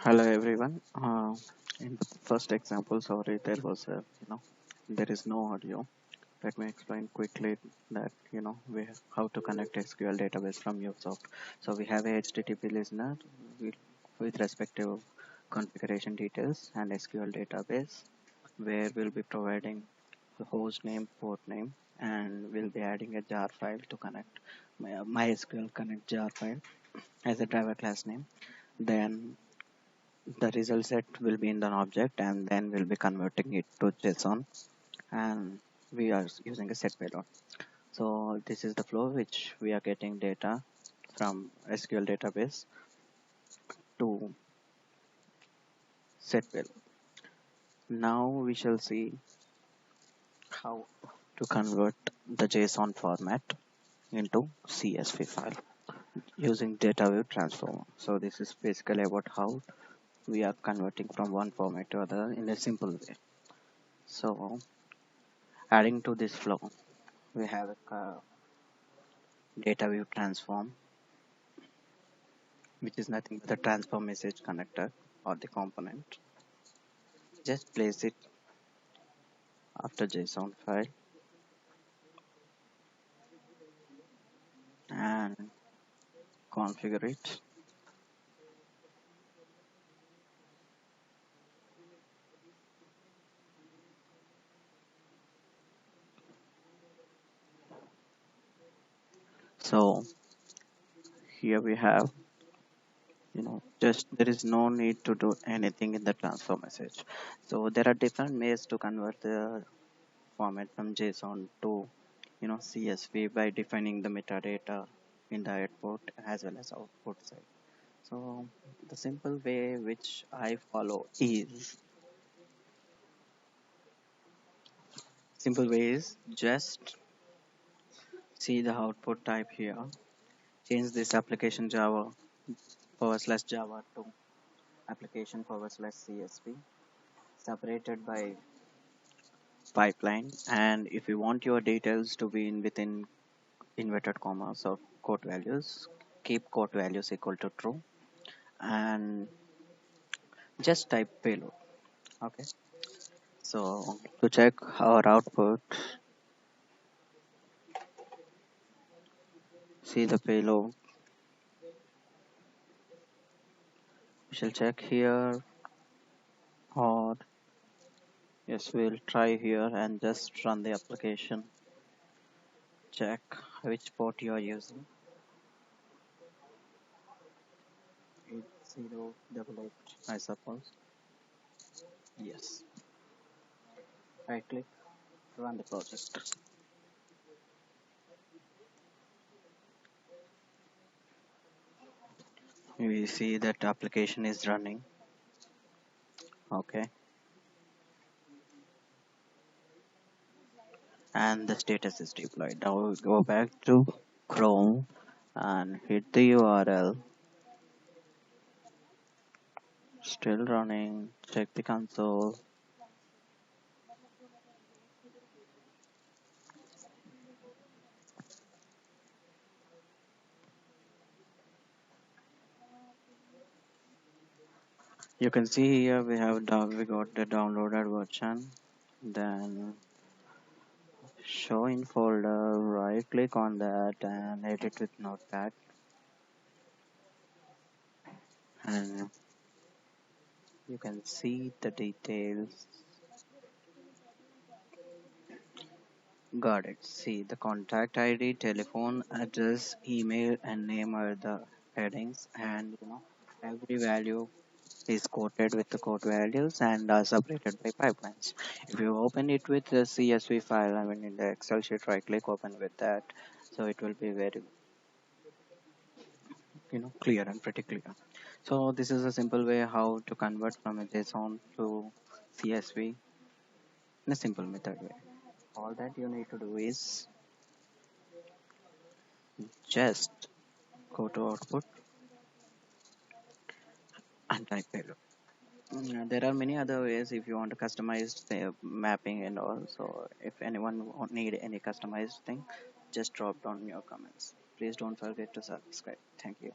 Hello everyone. In the first example, sorry, there was there is no audio. Let me explain quickly that how to connect SQL database from MuleSoft. So we have a HTTP listener with, with respective configuration details and SQL database where we'll be providing the host name, port name, and we'll be adding a jar file to connect MySQL connect jar file as a driver class name. Then the result set will be in an object and then we'll be converting it to JSON and we are using a set payload. So this is the flow which we are getting data from SQL database to set payload. Now we shall see how to convert the JSON format into CSV file using data view transformer. So this is basically about how we are converting from one format to other in a simple way. So adding to this flow, we have a data view transform, which is nothing but the transform message connector or the component. Just place it after JSON file and configure it. So here we have, just there is no need to do anything in the transform message. So there are different ways to convert the format from JSON to, CSV by defining the metadata in the output as well as output side. So the simple way which I follow is just see the output type here. Change this application Java /Java to application /CSV separated by pipeline. And if you want your details to be in within inverted commas or quote values, keep quote values equal to true and just type payload. Okay. So to check our output, see the payload. We shall check here, or yes, we'll try here and just run the application. Check which port you are using. 8088, I suppose. Yes. Right click, run the project. We see that application is running. Okay. And the status is deployed. Now we'll go back to Chrome and hit the URL. Still running. Check the console. You can see here we got the downloaded version. Then show in folder, right click on that and edit with notepad, and you can see the details. Got it. See the contact ID, telephone, address, email and name are the headings, and every value is quoted with the quote values and are separated by pipelines. If you open it with the CSV file, I mean in the Excel sheet, right click open with that, so it will be very clear and pretty clear. So this is a simple way how to convert from a JSON to CSV in a simple method way. All that you need to do is just go to output and type payload. There are many other ways if you want to customize the mapping and all. So if anyone need any customized thing, just drop down your comments. Please don't forget to subscribe. Thank you.